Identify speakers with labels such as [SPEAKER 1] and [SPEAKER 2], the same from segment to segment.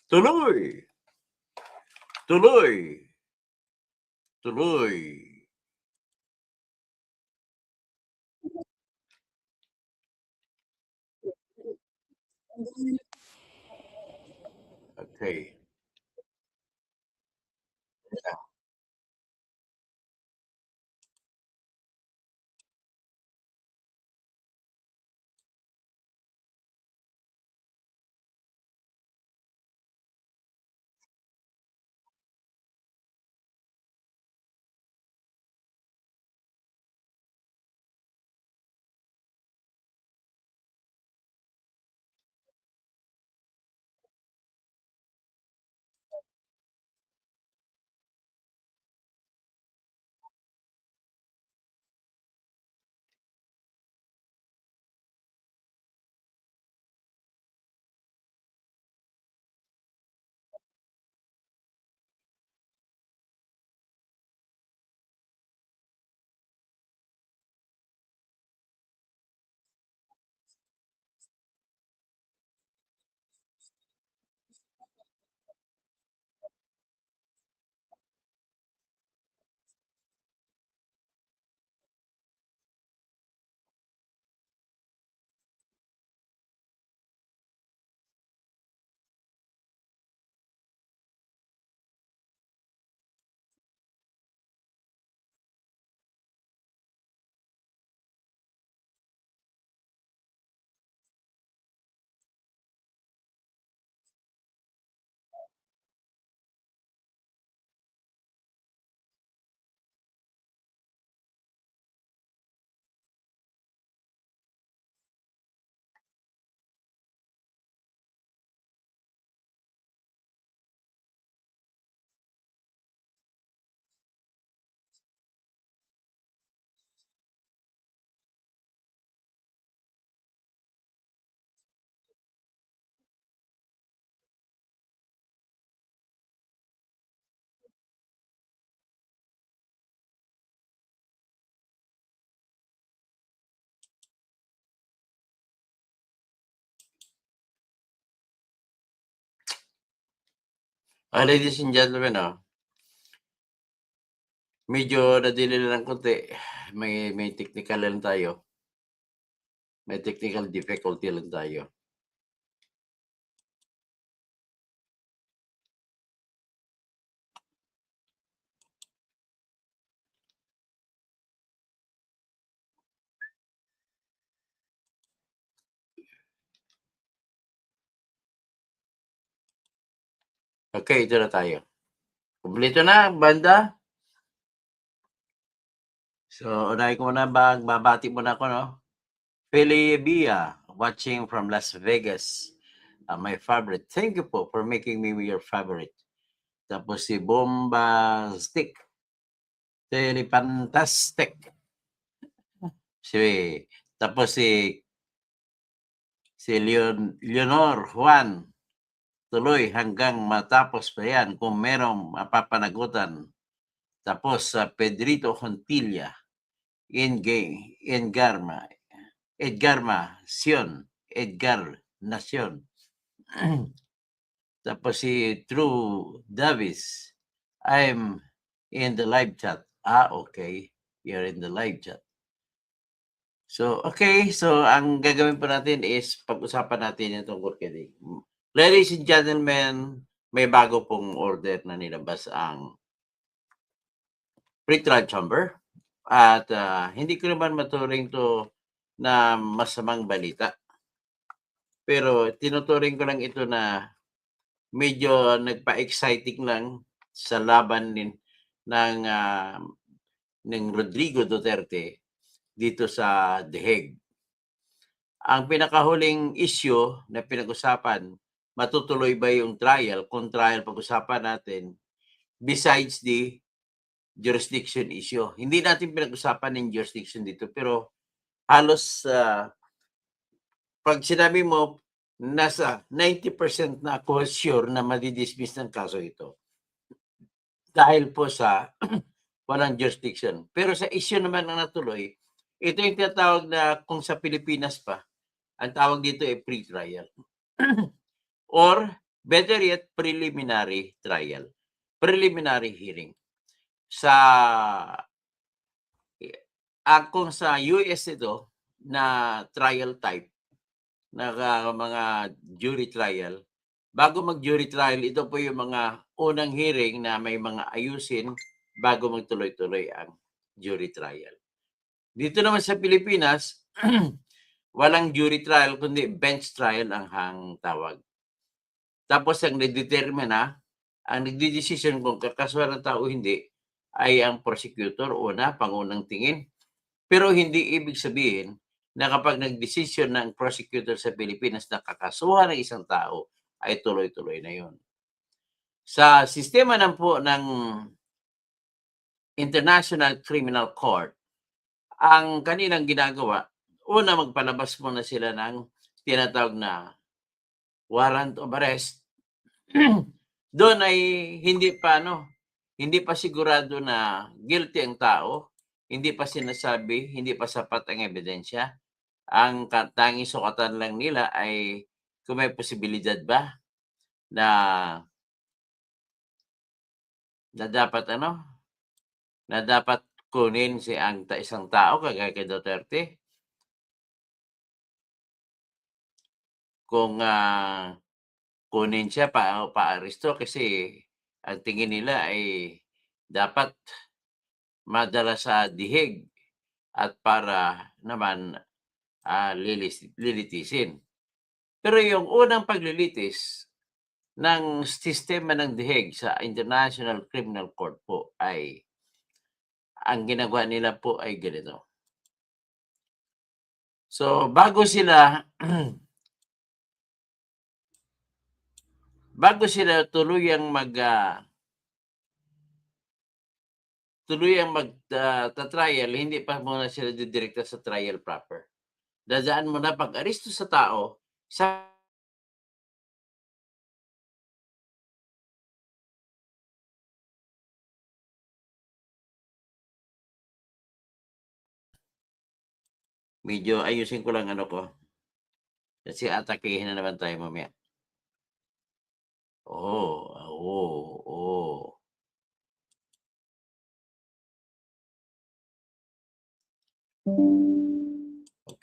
[SPEAKER 1] Tuloy! Tuloy! Tuloy! Okay. Ladies and gentlemen, medyo na-delay lang ng konti. May technical lang tayo. May technical difficulty lang tayo. Okay, ito na tayo. Kumpleto na, banda? So, unahin ko muna, babati muna ako, no? Philly Bia, watching from Las Vegas. My favorite. Thank you po for making me your favorite. Tapos si Bomba Stick. Fantastic. Tapos si Leonor Juan. Tuloy hanggang matapos pa yan kung merong mapapanagutan. Tapos sa Pedrito Hontilla, Edgarma Nacion. Tapos si True Davis, I'm in the live chat. Okay. You're in the live chat. So, okay. So, ang gagawin pa natin is pag-usapan natin yung tungkol kay Ladies and gentlemen, may bago pong order na nilabas ang pretrial chamber at hindi ko naman maturing to na masamang balita. Pero tinuturing ko lang ito na medyo nagpa-exciting lang sa laban ng Rodrigo Duterte dito sa The Hague. Ang pinakahuling issue na pinag-usapan, matutuloy ba yung trial? Kung trial pag-usapan natin, besides the jurisdiction issue. Hindi natin pinag-usapan ng jurisdiction dito, pero halos pag sinabi mo, nasa 90% na ako sure na madidismiss ng kaso ito. Dahil po sa walang jurisdiction. Pero sa issue naman na natuloy, ito yung tinatawag na kung sa Pilipinas pa, ang tawag dito ay pre-trial. Or Better yet, preliminary trial. Preliminary hearing. Sa kung sa US ito na trial type na mga jury trial, bago mag-jury trial, ito po yung mga unang hearing na may mga ayusin bago magtuloy-tuloy ang jury trial. Dito naman sa Pilipinas, walang jury trial kundi bench trial ang tawag. Tapos ang nagdidesisyon kung kakasuhan ng tao o hindi ay ang prosecutor, pangunang tingin. Pero hindi ibig sabihin na kapag nagdesisyon ng prosecutor sa Pilipinas na kakasuhan ng isang tao, ay tuloy-tuloy na yun. Sa sistema ng International Criminal Court, ang kanilang ginagawa, magpalabas muna sila ng tinatawag na warrant of arrest. Doon ay hindi pa sigurado na guilty ang tao, hindi pa sinasabi, hindi pa sapat ang ebidensya. Ang tanging sukatan lang nila ay kung may posibilidad ba na dapat kunin isang tao kagaya kay Duterte. Kung kunin siya pa-aresto kasi ang tingin nila ay dapat madala sa dihig at para naman lilitisin. Pero yung unang paglilitis ng sistema ng dihig sa International Criminal Court po ay ang ginagawa nila po ay ganito. So, bago sila tuluyang trial, hindi pa muna sila didirekta sa trial proper. Dadaan muna pag-aresto sa tao sa medyo ayusin ko lang ko. Kasi atakihin na naman tayo mamaya.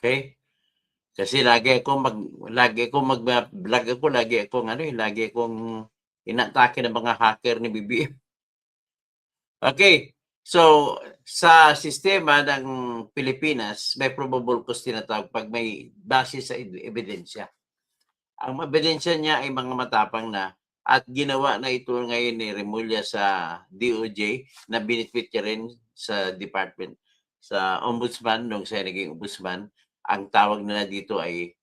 [SPEAKER 1] Okay? Kasi lagi akong inaatake ng mga hacker ni BBM. Okay. So, sa sistema ng Pilipinas, may probable cause tinatawag pag may base sa ebidensya. Ang ebidensya niya ay mga matapang na at ginawa na ito ngayon ni Remulla sa DOJ na binitbit niya rin sa department, sa ombudsman nung siya naging ombudsman. Ang tawag nila dito ay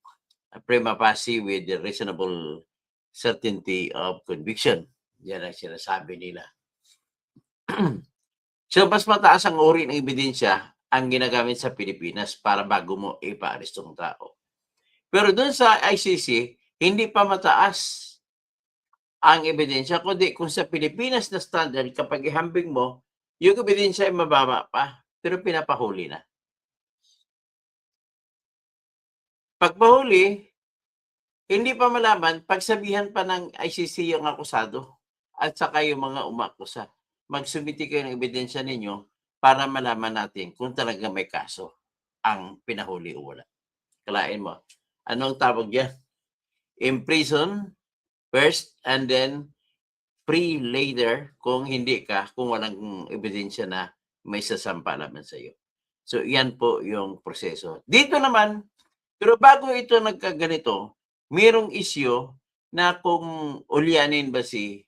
[SPEAKER 1] prima facie with the reasonable certainty of conviction. Yan ang sinasabi nila. So, mas mataas ang uri ng ebidensya ang ginagamit sa Pilipinas para bago mo ipa-aresto ng tao. Pero doon sa ICC, hindi pa mataas ang ebidensya, kundi kung sa Pilipinas na standard, kapag ihambing mo, yung ebidensya ay mababa pa, pero pinapahuli na. Pagpahuli, hindi pa malaman, pagsabihan pa ng ICC yung akusado at saka yung mga umakusa. Magsumiti kayo ng ebidensya ninyo para malaman natin kung talaga may kaso ang pinahuli o wala. Kalain mo. Anong tawag yan? Imprison first and then free later kung walang ebidensya na may sasampa naman sa iyo. So, yan po yung proseso. Dito naman, pero bago ito nagkaganito, mayroong issue na kung ulyanin ba si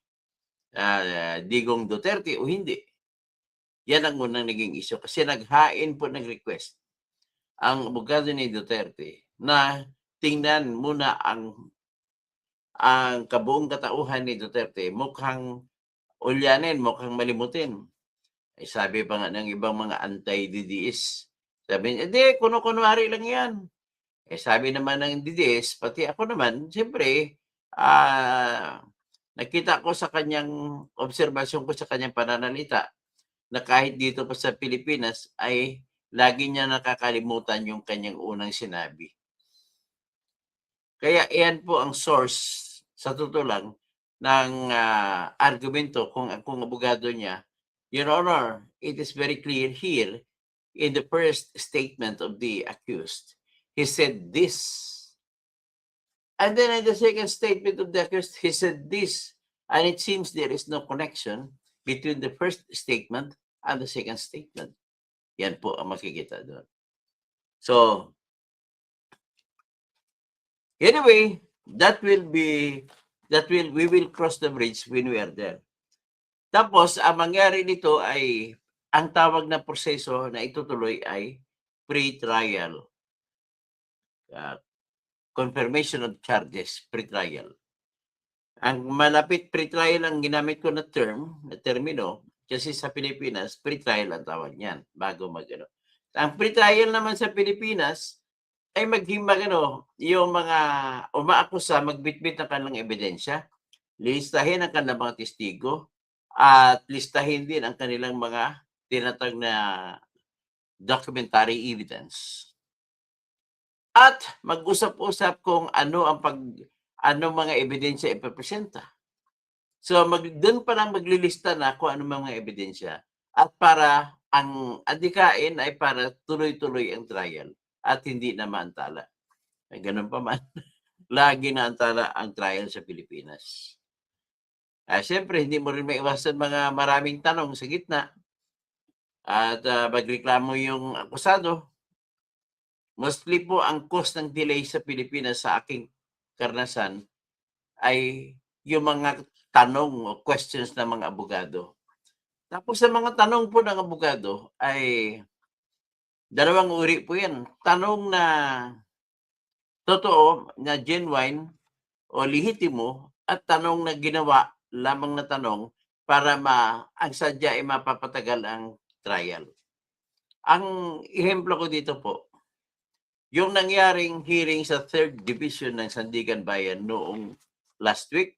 [SPEAKER 1] Digong Duterte o hindi. Yan ang unang naging issue kasi naghain po ng request ang abogado ni Duterte na tingnan muna ang kabuong katauhan ni Duterte, mukhang ulyanin, mukhang malimutin. Ay sabi pa nga ng ibang mga anti-DDS, sabi niya, kuno-kunwari lang yan. Sabi naman ng DDS, pati ako naman, siyempre, nakita ko sa kanyang obserbasyon ko sa kanyang pananalita na kahit dito pa sa Pilipinas ay lagi niya nakakalimutan yung kanyang unang sinabi. Kaya iyan po ang source, sa totoo lang, ng argumento kung abogado niya, Your Honor, it is very clear here in the first statement of the accused. He said this. And then in the second statement of the accused, he said this. And it seems there is no connection between the first statement and the second statement. Yan po ang makikita doon. So, anyway, we will cross the bridge when we are there. Tapos, ang mangyari nito ay, ang tawag na proseso na itutuloy ay pre-trial. Confirmation of charges, pre-trial. Ang malapit pre-trial ang ginamit ko na termino, kasi sa Pilipinas, pre-trial ang tawag niyan, bago mag-ano. Ang pre-trial naman sa Pilipinas, ay yung mga umaakusa, magbitbit ng kanilang ebidensya, listahin ang kanilang mga testigo, at listahin din ang kanilang mga tinatag na documentary evidence. At mag-usap-usap kung ano mga ebidensya ipapresenta. So doon pa lang maglilista na kung ano mga ebidensya. At para ang adikain ay para tuloy-tuloy ang trial at hindi na maantala. Ganun pa man. Lagi na antala ang trial sa Pilipinas. Siyempre, hindi mo rin maiwasan mga maraming tanong sa gitna. At magreklamo yung akusado. Mostly po ang cause ng delay sa Pilipinas sa aking karanasan ay yung mga tanong o questions ng mga abogado. Tapos sa mga tanong po ng abogado ay dalawang uri po yan. Tanong na totoo, na genuine o lehitimo, at tanong na ginawa lamang na tanong para ang sadya ay mapapatagal ang trial. Ang ehemplo ko dito po, yung nangyaring hearing sa 3rd Division ng Sandigan Bayan noong last week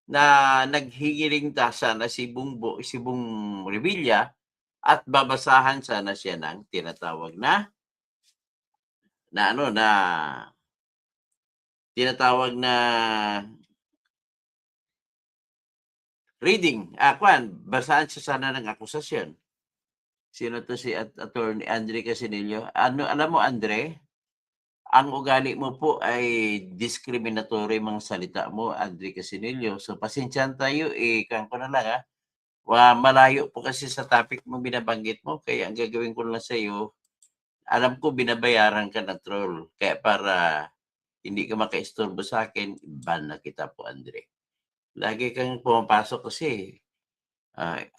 [SPEAKER 1] na naghihiring sana si Bong Revilla at babasahan sana siya ng tinatawag na reading. Basahan siya sana ng akusasyon. Sino to si Attorney Andre Casinillo? Alam mo, Andre, ang ugali mo po ay discriminatory mga salita mo, Andre Casinillo. So, pasensyahan tayo, kang ko na lang, malayo po kasi sa topic mo binabanggit mo. Kaya ang gagawin ko lang sa iyo, alam ko binabayaran ka ng troll. Kaya para hindi ka makaistorbo sa akin, ban na kita po, Andre. Lagi kang pumapasok kasi.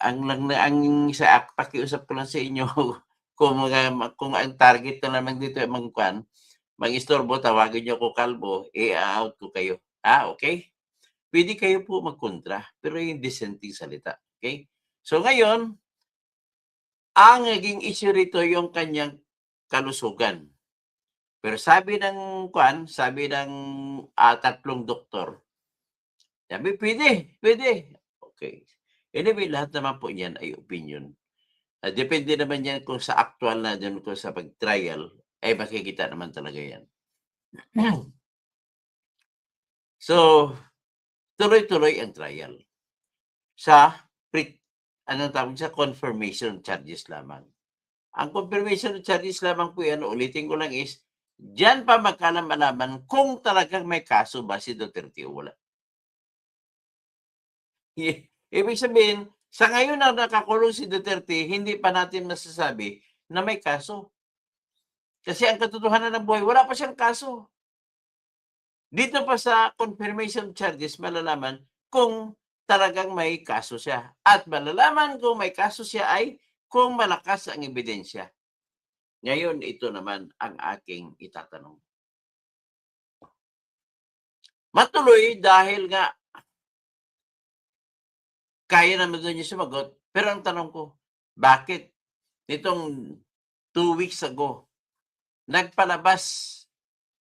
[SPEAKER 1] Ang sa pakiusap ko lang sa inyo, kung ang target na naman dito ay mag-istorbo, tawagin niyo ako kalbo, out ko kayo. Okay? Pwede kayo po magkontra, pero yung dissenting salita. Okay? So ngayon, ang naging issue rito yung kanyang kalusugan. Pero sabi ng tatlong doktor, sabi, pwede. Okay. Anyway, lahat naman po niyan ay opinion. Depende naman yan kung sa actual na dun ko sa pag-trial, ay makikita naman talaga yan. So, tuloy-tuloy ang trial. Sa confirmation charges lamang. Ang confirmation charges lamang po yan, ulitin ko lang is, diyan pa magkalam-alaman kung talagang may kaso ba si Duterte o wala. Ibig sabihin, sa ngayon na nakakulong si Duterte, hindi pa natin masasabi na may kaso. Kasi ang katotohanan ng buhay, wala pa siyang kaso. Dito pa sa confirmation charges, malalaman kung talagang may kaso siya. At malalaman kung may kaso siya ay kung malakas ang ebidensya. Ngayon, ito naman ang aking itatanong. Matuloy dahil nga kaya naman doon niya sumagot. Pero ang tanong ko, bakit nitong 2 weeks ago, nagpalabas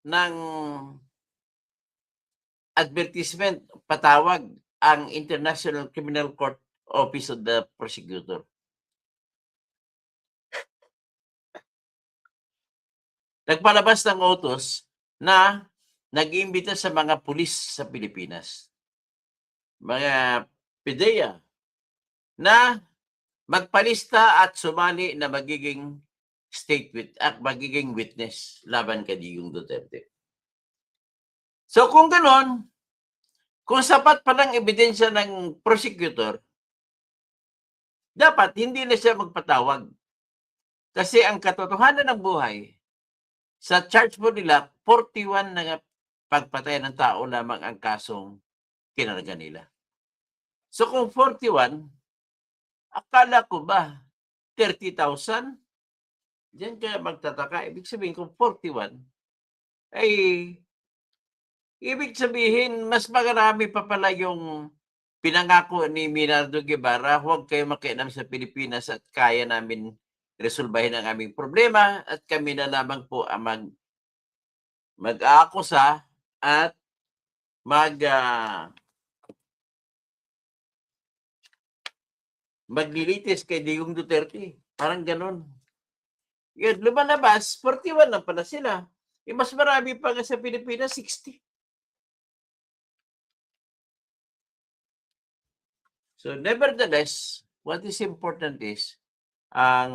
[SPEAKER 1] ng advertisement, patawag ang International Criminal Court Office of the Prosecutor. Nagpalabas ng utos na nag-iimbita sa mga pulis sa Pilipinas. mga PIDEA na magpalista at sumali na magiging magiging witness laban kay Digong Duterte. So kung ganon, kung sapat pa ng ebidensya ng prosecutor, dapat hindi na siya magpatawag. Kasi ang katotohanan ng buhay, sa charge po nila, 41 na pagpatay ng tao lamang ang kasong kinarga nila. So kung 41, akala ko ba 30,000? Diyan kaya magtataka. Ibig sabihin kung 41, ay ibig sabihin mas marami pa pala yung pinangako ni Minardo Guevara, huwag kayo makialam sa Pilipinas at kaya namin resolbahin ang aming problema at kami na lamang po ang mag-aakusa at maglilitis kay Digong Duterte. Parang ganon. Yun, lumalabas, 41 lang pala sila. Mas marami pa nga sa Pilipinas, 60. So, nevertheless, what is important is, ang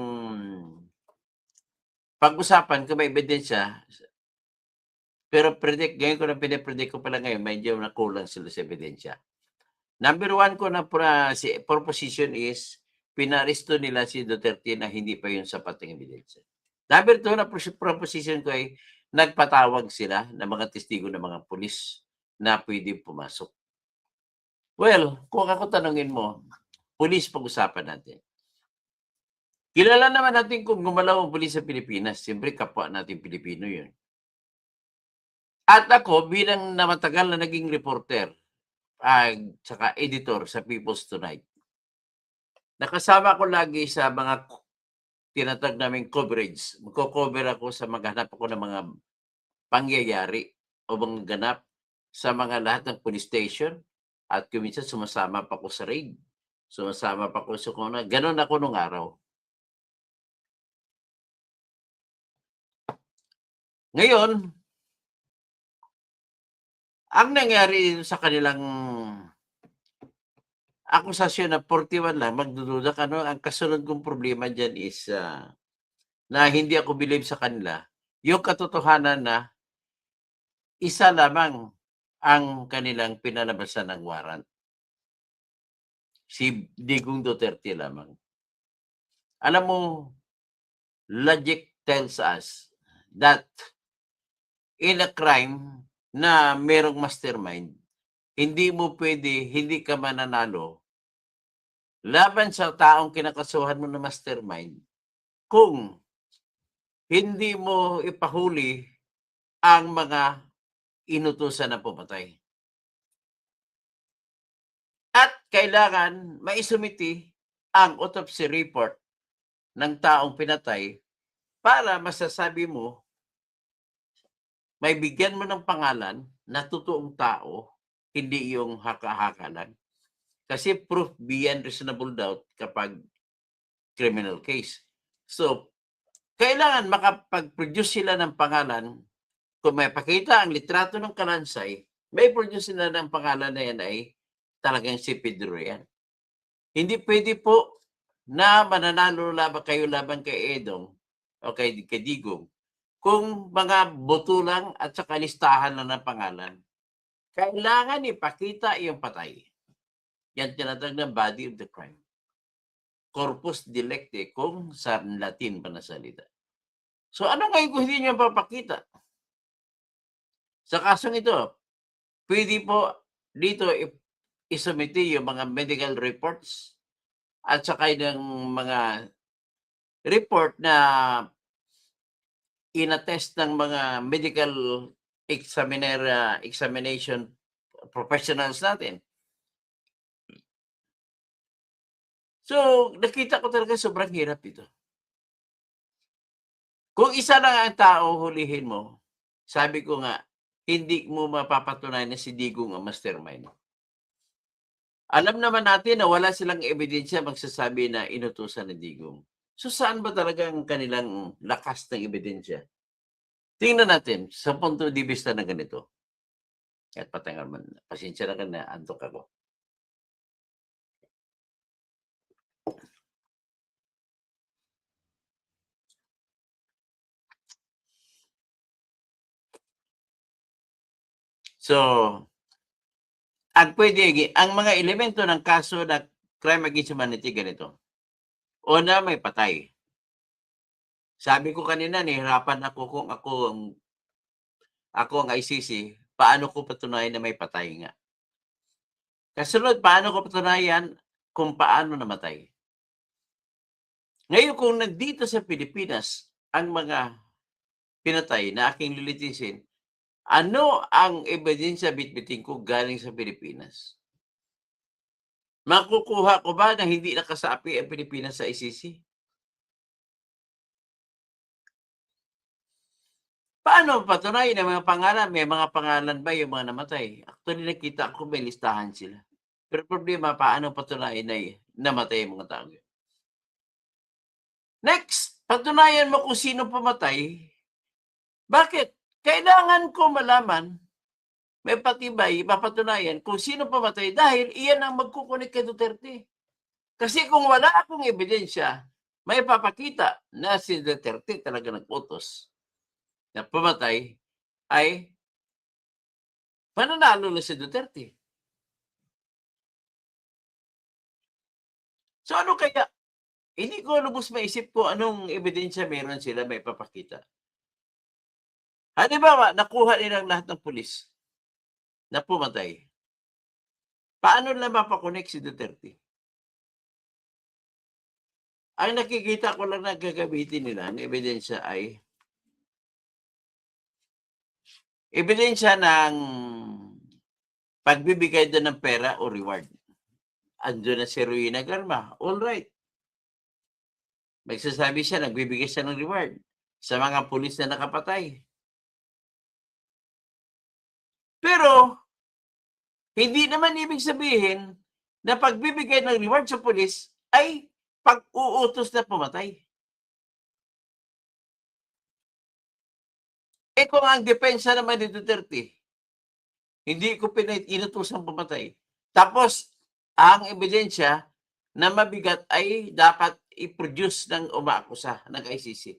[SPEAKER 1] pag-usapan kung may ebidensya, pero ngayon ko na pinapredict ko pala ngayon, medyo nakulang sila sa ebidensya. Number 1 ko na proposition is, pinaristo nila si Duterte na hindi pa yung sapat ng ebidensya. Number 2 na proposition ko ay, nagpatawag sila ng mga testigo ng mga pulis na pwede pumasok. Well, kung ako tanungin mo, pulis pag-usapan natin. Kilala naman natin kung gumalaw ang pulis sa Pilipinas. Siyempre, kapwa natin Pilipino yun. At ako, bilang matagal na naging reporter, saka editor sa People's Tonight, nakasama ko lagi sa mga tinatag naming coverage. Magko-cover ako sa maghanap ako ng mga pangyayari o mga ganap sa mga lahat ng police station at kuminsan sumasama pa ako sa raid. Sumasama pa ako sa kuna. Ganon ako nung araw. Ngayon, ang nangyari sa kanilang akusasyon na 41 lang, magdududa ka, no? Ang kasunod kong problema dyan is na hindi ako believe sa kanila, yung katotohanan na isa lamang ang kanilang pinalabasan ng warrant. Si Digong Duterte lamang. Alam mo, logic tells us that in a crime na merong mastermind, hindi ka mananalo laban sa taong kinakasuhan mo na mastermind kung hindi mo ipahuli ang mga inutusan na pumatay. At kailangan maisumiti ang autopsy report ng taong pinatay para masasabi mo, may bigyan mo ng pangalan na totoong tao, hindi yung haka-haka lang. Kasi proof beyond reasonable doubt kapag criminal case. So, kailangan makapag-produce sila ng pangalan. Kung may pakita ang litrato ng kalansay, may produce sila ng pangalan na yan ay talagang si Pedro yan. Hindi pwede po na mananalo kayo laban kay Edong o kay Digong kung mga boto lang at saka listahan lang ng pangalan. Kailangan ipakita yung patay. Yan tinatawag ng body of the crime. Corpus delicti kung sa Latin pa na salita. So ano ngayon kung hindi nyo papakita? Sa kasong ito, pwede po dito isumiti yung mga medical reports at saka ng mga report na inattest ng mga medical examination professionals natin. So, nakita ko talaga sobrang hirap ito. Kung isa lang ang tao hulihin mo, sabi ko nga, hindi mo mapapatunayan na si Digong ang mastermind. Alam naman natin na wala silang ebidensya magsasabi na inutusan ni Digong. So saan ba talaga ang kanilang lakas ng ebidensya? Tingnan natin sa punto de vista na ganito. At patangal man, pasensya na ka na, antok ako. So, ang mga elemento ng kaso na crime against humanity ganito. Una, may patay. Sabi ko kanina nahihirapan ako kung ako ang ICC, paano ko patunayan na may patay nga? Kasunod, paano ko patunayan kung paano namatay? Ngayon kung nandito sa Pilipinas ang mga pinatay na aking lilitisin, ano ang ebidensya bitbitin ko galing sa Pilipinas? Makukuha ko ba na hindi nakasapi ang Pilipinas sa ICC? Paano patunayan ang mga pangalan? May mga pangalan ba yung mga namatay? Actually, nakita ko may listahan sila. Pero problema, paano patunayan na namatay ang mga tao? Next, patunayan mo kung sino pumatay. Bakit? Kailangan ko malaman, may patibay, mapatunayan kung sino pumatay dahil iyan ang magkukunik kay Duterte. Kasi kung wala akong ebidensya, may papakita na si Duterte talaga nag-utos na pumatay, ay mananalo na si Duterte. So ano kaya? Hindi ko lubos maisip ko anong ebidensya meron sila may papakita. Halimbawa, nakuha nilang lahat ng pulis na pumatay. Paano nila mapakonek si Duterte? Ang nakikita ko lang na gagamitin nila ng ebidensya ay ebidensya ng pagbibigay doon ng pera o reward. Andun na si Ruina Garma. All right. Magsasabi siya, nagbibigay siya ng reward sa mga pulis na nakapatay. Pero, hindi naman ibig sabihin na pagbibigay ng reward sa pulis ay pag-uutos na pumatay. Eh kung ang depensa naman ni Duterte, hindi ko inutusang pumatay. Tapos, ang ebidensya na mabigat ay dapat i-produce ng umaakusa ng ICC.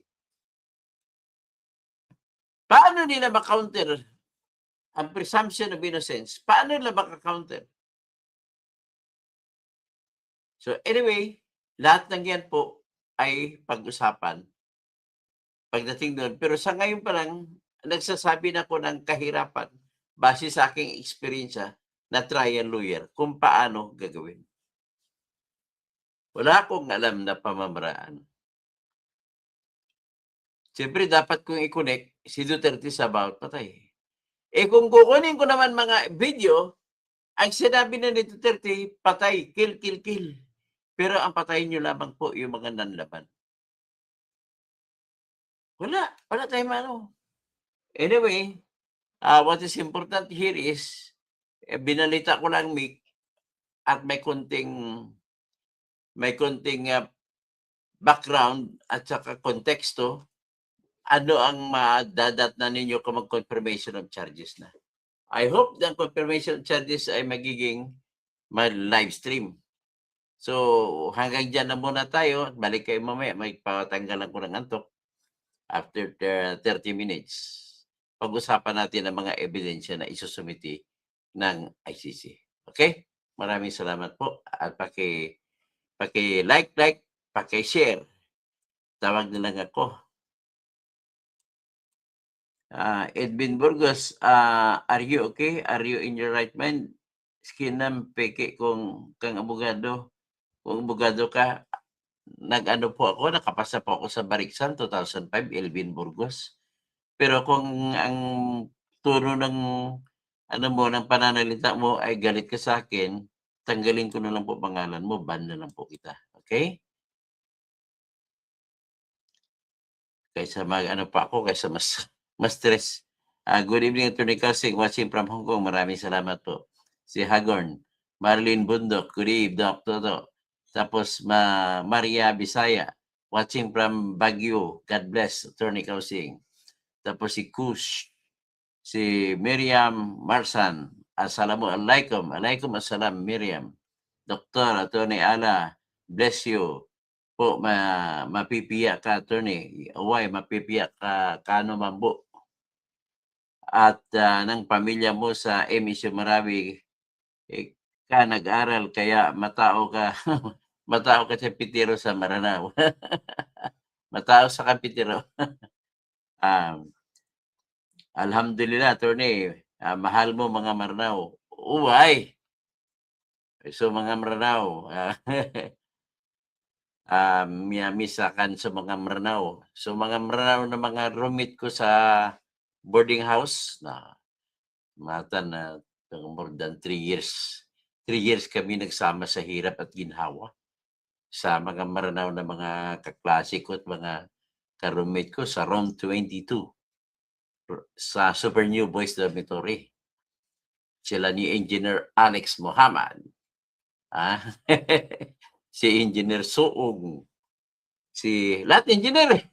[SPEAKER 1] Paano nila ma-counter ang presumption of innocence? Paano nila maka-counter? So anyway, lahat ng yan po ay pag-usapan pagdating doon. Pero sa ngayon pa lang, nagsasabi na ako ng kahirapan base sa aking experience na trial lawyer kung paano gagawin. Wala akong alam na pamamaraan. Siyempre, dapat kong i-connect si Duterte sa bawat patay. Eh kung kukunin ko naman mga video, ang sinabi na ni Duterte, patay, kill, kill, kill. Pero ang patayin nyo lamang po yung mga nanlaban. Wala tayong ano. Anyway, what is important here is, binalita ko lang, Mick, at may konting background at saka konteksto, ano ang madadatnan ninyo kung mag-confirmation of charges na. I hope the confirmation of charges ay magiging live stream. So, hanggang dyan na muna tayo. Balik kayo mamaya. May patanggalan ko ng antok after 30 minutes. Pag-usapan natin ang mga ebidensya na isusumiti ng ICC. Okay? Maraming salamat po. At paki-like, paki-share. Tawag na lang ako. Edwin Burgos, are you okay? Are you in your right mind? Skinam peke kung kang abogado. Kung abogado ka, nag-ano po ako, nakapasa po ako sa Barisan 2005, Elvin Burgos. Pero kung ang tono ng ng pananalita mo ay galit ka sa akin, tanggalin ko na lang po pangalan mo, ban na lang po kita. Okay? Kaysa pa ako, kaysa mas stress. Good evening, Attorney Calsing, watching from Hong Kong. Maraming salamat po. Si Hagorn, Marlene Bundok, good evening, Dr. Tapos Maria Bisaya, watching from Baguio. God bless, Attorney Calsing. Tapos si Kush, si Miriam Marsan, Assalamualaikum. Alaikum assalam, Miriam. Dr. Attorney Ala, bless you. Po, mapipiyak ka, Attorney. Away, mapipiyak ka, Kano Mambo. at ng pamilya mo sa MSU Marawi, ka nag-aral kaya matao ka matao ka sa Pitiro sa Maranao. Matao sa Kapitiro. Um, Alhamdulillah attorney, mahal mo mga Maranao. Uy, so mga Maranao, miyamisakan sa mga Maranao. So mga Maranao na mga roommate ko sa boarding house na mata na more than 3 years. 3 years kami nagsama sa hirap at ginhawa sa mga Maranao na mga kaklase ko at mga ka-roommate ko sa Room 22 sa Super New Boys Dormitory. Sila ni Engineer Alex Mohammed, ah, si Engineer Suong, si lahat engineer eh.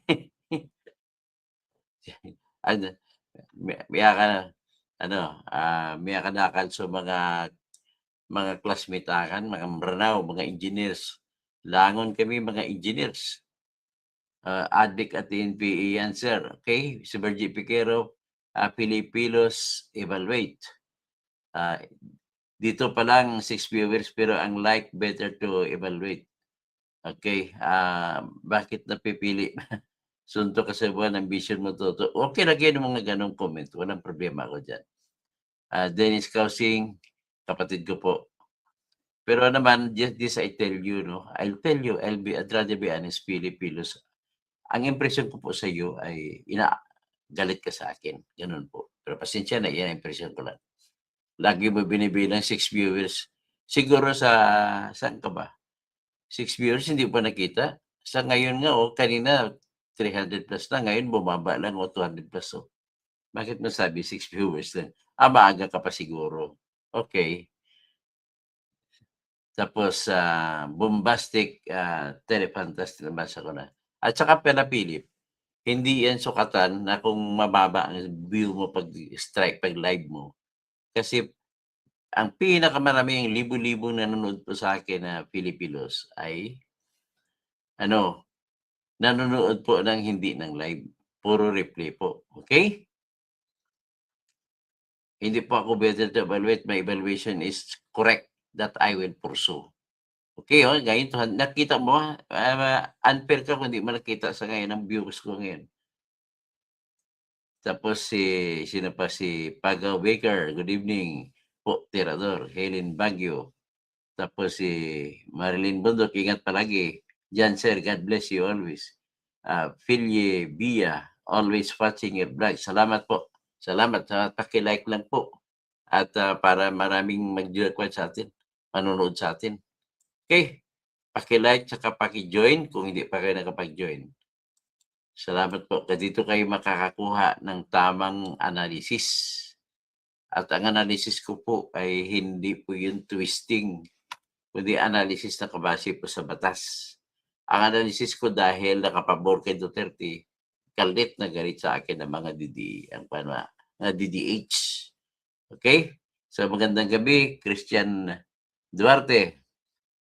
[SPEAKER 1] Ano, miyakan ano, miyakanakan sa mga classmate akan, mga Maranao, mga engineers. Langon kami mga engineers. Addict at NPA yan sir, okay? Si Virgie Piquero, Pilipilos evaluate. Dito pa lang 6 viewers pero ang like better to evaluate. Okay, bakit napipili? Suntok ka sa buwan, ambition mo to. Okay, lagyan ng mga ganong comment. Walang problema ako dyan. Dennis Causing, kapatid ko po. Pero naman, just this I tell you, no? I'd rather be honest, Pilipilos. Ang impression ko po sa iyo ay galit ka sa akin. Ganun po. Pero pasensya na, yan ang impression ko lang. Lagi mo binibilang 6 viewers. Siguro saan ka ba? 6 viewers hindi pa nakita. Sa ngayon nga, kanina 300 plus na. Ngayon bumaba lang, 200 plus. Bakit masabi 6 viewers lang? Maaga ka pa siguro. Okay. Tapos, bombastic, telefantastic na basa ko na. At saka Philip, hindi yan sukatan na kung mababa ang view mo pag-strike, pag-live mo. Kasi ang pinakamaraming libo-libong nanonood po sa akin na Pilipinos ay nanonood po ng hindi ng live. Puro replay po. Okay? Hindi po ako better to evaluate. My evaluation is correct that I will pursue. Okay, ngayon, nakita mo, unfair ka kung hindi mo nakita sa ngayon ang views ko ngayon. Tapos sino pa si Pagaw Baker, good evening po, Tirador, Helen Baguio. Tapos si Marilyn Bundok, ingat palagi. Jan Sir, God bless you always. Philye Bia, always watching your vlog. Salamat po. Salamat. Paki-like lang po. At para maraming mag-join sa atin, manonood sa atin. Okay. Paki-like saka paki-join kung hindi pa kayo nakapag-join. Salamat po. Dito kayo makakakuha ng tamang analysis. At ang analysis ko po ay hindi po yung twisting, kundi analysis na kabase po sa batas. Ang analysis ko dahil nakapabor kay Duterte, galit na galit sa akin ng mga DDH. Okay? So magandang gabi, Christian Duarte.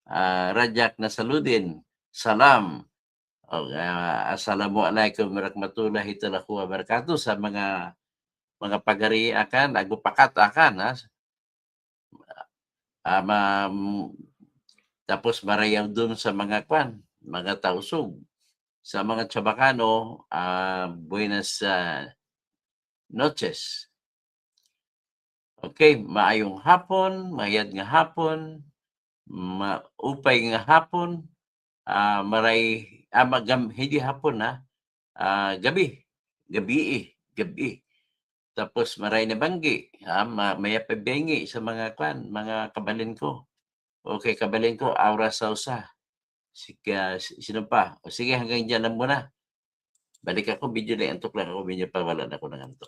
[SPEAKER 1] Rajak Nasaludin, salam. Assalamualaikum warahmatullahi wabarakatuh sa mga pagari akan, agupakat akan. Tapos marayaw dun sa mga tausog. Sa mga Chabacano, buenas noches. Okay, maayong hapon, mayad nga hapon, maupay nga hapon, hindi hapon gabi. Tapos maray na banggi, maya pabengi sa mga kabalin ko. Okay, kabalin ko, Aura Sausa. Sino pa? O sige, hanggang dyan lang muna. Balik ako, video na antok lang ako, medyo pawalan ako ng antok.